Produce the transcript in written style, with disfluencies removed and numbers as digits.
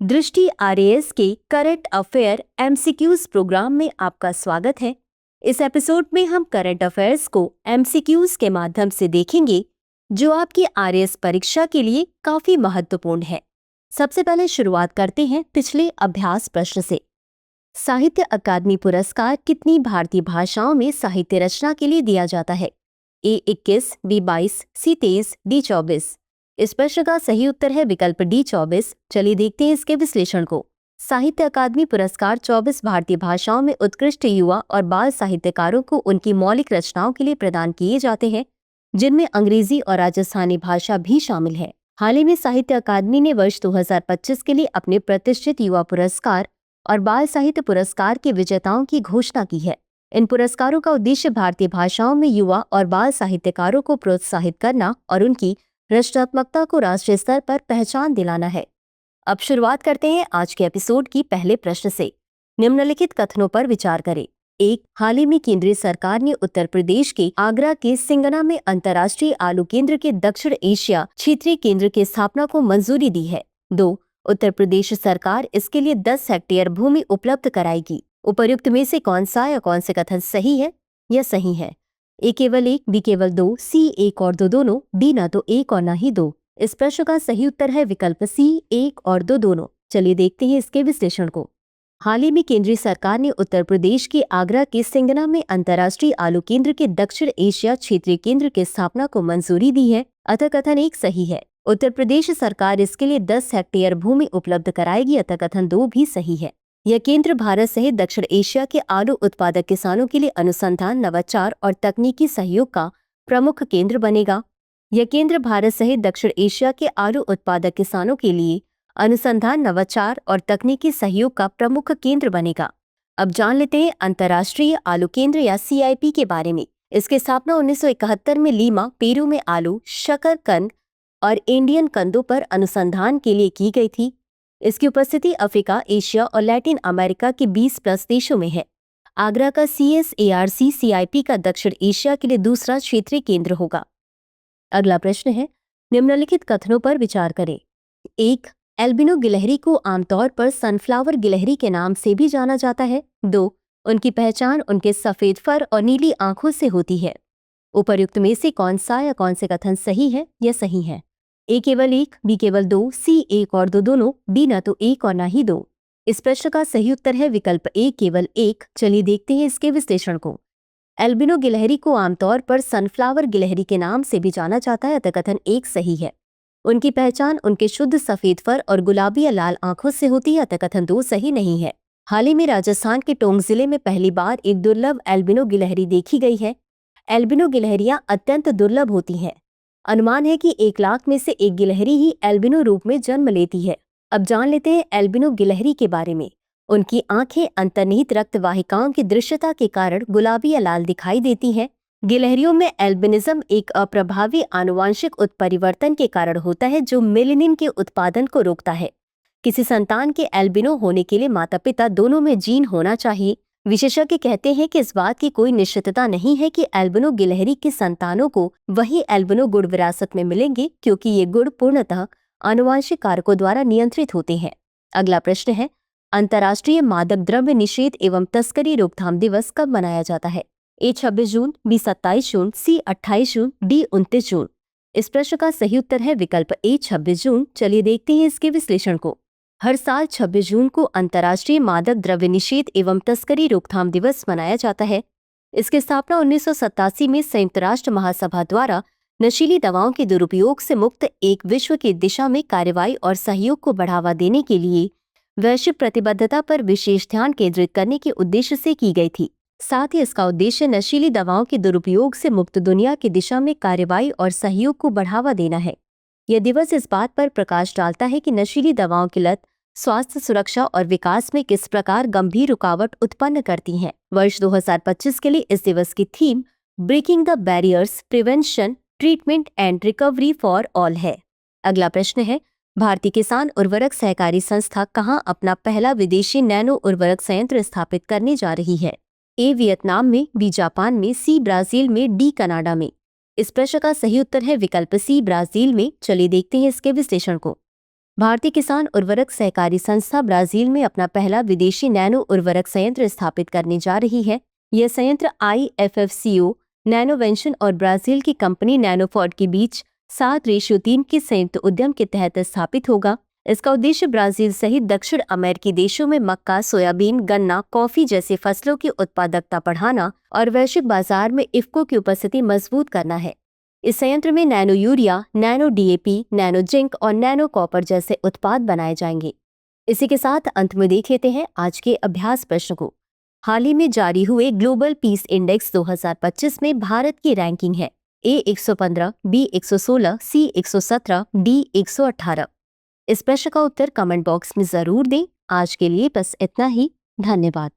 दृष्टि आरएएस के current affair MCQs programme में आपका स्वागत है। इस एपिसोड में हम करंट अफेयर्स को एमसीक्यूज के माध्यम से देखेंगे जो आपकी आरएएस परीक्षा के लिए काफी महत्वपूर्ण है। सबसे पहले शुरुआत करते हैं पिछले अभ्यास प्रश्न से। साहित्य अकादमी पुरस्कार कितनी भारतीय भाषाओं में साहित्य रचना के लिए दिया जाता है? ए 21, बी 22, सी 23, डी 24। इस प्रश्न का सही उत्तर है विकल्प डी 24। चलिए देखते हैं इसके विश्लेषण को। साहित्य अकादमी पुरस्कार 24 भारतीय भाषाओं में उत्कृष्ट युवा और बाल साहित्यकारों को उनकी मौलिक रचनाओं के लिए प्रदान किए जाते हैं, जिनमें अंग्रेजी और राजस्थानी भाषा भी शामिल है। हाल ही में साहित्य अकादमी ने वर्ष 2025 के लिए अपने प्रतिष्ठित युवा पुरस्कार और बाल साहित्य पुरस्कार के विजेताओं की घोषणा की है। इन पुरस्कारों का उद्देश्य भारतीय भाषाओं में युवा और बाल साहित्यकारों को प्रोत्साहित करना और उनकी रचनात्मकता को राष्ट्रीय स्तर पर पहचान दिलाना है। अब शुरुआत करते हैं आज के एपिसोड की पहले प्रश्न से। निम्नलिखित कथनों पर विचार करें। 1. हाल ही में केंद्रीय सरकार ने उत्तर प्रदेश के आगरा के सिंगना में अंतर्राष्ट्रीय आलू केंद्र के दक्षिण एशिया क्षेत्रीय केंद्र की स्थापना को मंजूरी दी है। 2. उत्तर प्रदेश सरकार इसके लिए 10 हेक्टेयर भूमि उपलब्ध कराएगी। उपर्युक्त में से कौन सा या कौन से कथन सही है या सही है? ए केवल 1, बी केवल 2, सी 1 और 2 दोनों, डी ना तो 1 और ना ही 2। इस प्रश्न का सही उत्तर है विकल्प सी 1 और 2 दोनों। चलिए देखते हैं इसके विश्लेषण को। हाल ही में केंद्रीय सरकार ने उत्तर प्रदेश के आगरा के सिंगना में अंतर्राष्ट्रीय आलू केंद्र के दक्षिण एशिया क्षेत्रीय केंद्र की स्थापना को मंजूरी दी है, अतः कथन 1 सही है। उत्तर प्रदेश सरकार इसके लिए 10 हेक्टेयर भूमि उपलब्ध कराएगी, अतः कथन 2 भी सही है। यह केंद्र भारत सहित दक्षिण एशिया के आलू उत्पादक किसानों के लिए अनुसंधान, नवाचार और तकनीकी सहयोग का प्रमुख केंद्र बनेगा। यह केंद्र भारत सहित दक्षिण एशिया के आलू उत्पादक किसानों के लिए अनुसंधान, नवाचार और तकनीकी सहयोग का प्रमुख केंद्र बनेगा। अब जान लेते हैं अंतर्राष्ट्रीय आलू केंद्र या CIP के बारे में। इसकी स्थापना 1971 में लीमा, पेरू में आलू, शकरकंद और इंडियन कंदों पर अनुसंधान के लिए की गई थी। इसकी उपस्थिति अफ्रीका, एशिया और लैटिन अमेरिका के 20+ देशों में है। आगरा का CSARC CIP का दक्षिण एशिया के लिए दूसरा क्षेत्रीय केंद्र होगा। अगला प्रश्न है, निम्नलिखित कथनों पर विचार करें। 1. एल्बिनो गिलहरी को आमतौर पर सनफ्लावर गिलहरी के नाम से भी जाना जाता है। 2. उनकी पहचान उनके सफेद फर और नीली आंखों से होती है। उपर्युक्त में से कौन सा या कौन से कथन सही है या सही है? ए केवल 1, बी केवल 2, सी 1 और 2 दोनों, डी ना तो 1 और ना ही 2। इस प्रश्न का सही उत्तर है विकल्प ए केवल 1। चलिए देखते हैं इसके विश्लेषण को। एल्बिनो गिलहरी को आमतौर पर सनफ्लावर गिलहरी के नाम से भी जाना जाता है, अतः कथन 1 सही है। उनकी पहचान उनके शुद्ध सफेद फर और गुलाबी या लाल आंखों से होती है, अतः कथन 2 सही नहीं है। हाल ही में राजस्थान के टोंक जिले में पहली बार एक दुर्लभ एल्बिनो गिलहरी देखी गई है। एल्बिनो गिलहरियां अत्यंत दुर्लभ होती हैं। अनुमान है कि 1 लाख में से एक गिलहरी ही एल्बिनो रूप में जन्म लेती है। अब जान लेते हैं एल्बिनो गिलहरी के बारे में। उनकी आंखें अंतर्निहित रक्त वाहिकाओं की दृश्यता के कारण गुलाबी या लाल दिखाई देती हैं। गिलहरियों में एल्बिनिज्म एक अप्रभावी आनुवांशिक उत्परिवर्तन के कारण होता है जो मेलेनिन के उत्पादन को रोकता है। किसी संतान के एल्बिनो होने के लिए माता पिता दोनों में जीन होना चाहिए। विशेषज्ञ कहते हैं कि इस बात की कोई निश्चितता नहीं है कि एल्बिनो गिलहरी के संतानों को वही एल्बिनो गुण विरासत में मिलेंगे, क्योंकि ये गुण पूर्णतः आनुवांशिक कारकों द्वारा नियंत्रित होते हैं। अगला प्रश्न है, अंतर्राष्ट्रीय मादक द्रव्य निषेध एवं तस्करी रोकथाम दिवस कब मनाया जाता है? ए 26 जून, बी 27 जून, सी 28 जून, डी 29 जून। इस प्रश्न का सही उत्तर है विकल्प ए 26 जून। चलिए देखते हैं इसके विश्लेषण को। हर साल 26 जून को अंतर्राष्ट्रीय मादक द्रव्य निषेध एवं तस्करी रोकथाम दिवस मनाया जाता है। इसकी स्थापना 1987 में संयुक्त राष्ट्र महासभा द्वारा नशीली दवाओं के दुरुपयोग से मुक्त एक विश्व की दिशा में कार्रवाई और सहयोग को बढ़ावा देने के लिए वैश्विक प्रतिबद्धता पर विशेष ध्यान केंद्रित करने के उद्देश्य से की गई थी। साथ ही इसका उद्देश्य नशीली दवाओं के दुरुपयोग से मुक्त दुनिया की दिशा में कार्रवाई और सहयोग को बढ़ावा देना है। यह दिवस इस बात पर प्रकाश डालता है कि नशीली दवाओं की लत स्वास्थ्य, सुरक्षा और विकास में किस प्रकार गंभीर रुकावट उत्पन्न करती हैं। वर्ष 2025 के लिए इस दिवस की theme breaking the barriers, prevention, treatment and recovery for all है। अगला प्रश्न है, भारतीय किसान उर्वरक सहकारी संस्था कहां अपना पहला विदेशी नैनो उर्वरक संयंत्र स्थापित करने जा रही है? ए वियतनाम में, बी जापान में, सी ब्राजील में, डी कनाडा में। इस प्रश्न का सही उत्तर है विकल्प सी ब्राजील में। चलिए देखते हैं इसके विश्लेषण को। भारतीय किसान उर्वरक सहकारी संस्था ब्राजील में अपना पहला विदेशी नैनो उर्वरक संयंत्र स्थापित करने जा रही है। यह संयंत्र IFFCO, नैनोवेंशन और ब्राजील की कंपनी नैनोफॉर्ड के बीच 7:3 के संयुक्त उद्यम के तहत स्थापित होगा। इसका उद्देश्य ब्राजील सहित दक्षिण अमेरिकी देशों में मक्का, सोयाबीन, गन्ना, कॉफी जैसे फसलों की उत्पादकता बढ़ाना और वैश्विक बाजार में इफ्को की उपस्थिति मजबूत करना है। इस संयंत्र में nano urea, nano DAP, nano zinc और नैनो कॉपर जैसे उत्पाद बनाए जाएंगे। इसी के साथ अंत में देख लेते हैं आज के अभ्यास प्रश्न को। हाल ही में जारी हुए ग्लोबल पीस इंडेक्स 2025 में भारत की रैंकिंग है A 115, B 116, C 117, D 118। इस प्रश्न का उत्तर कमेंट बॉक्स में जरूर दें। आज के लिए बस इतना ही। धन्यवाद।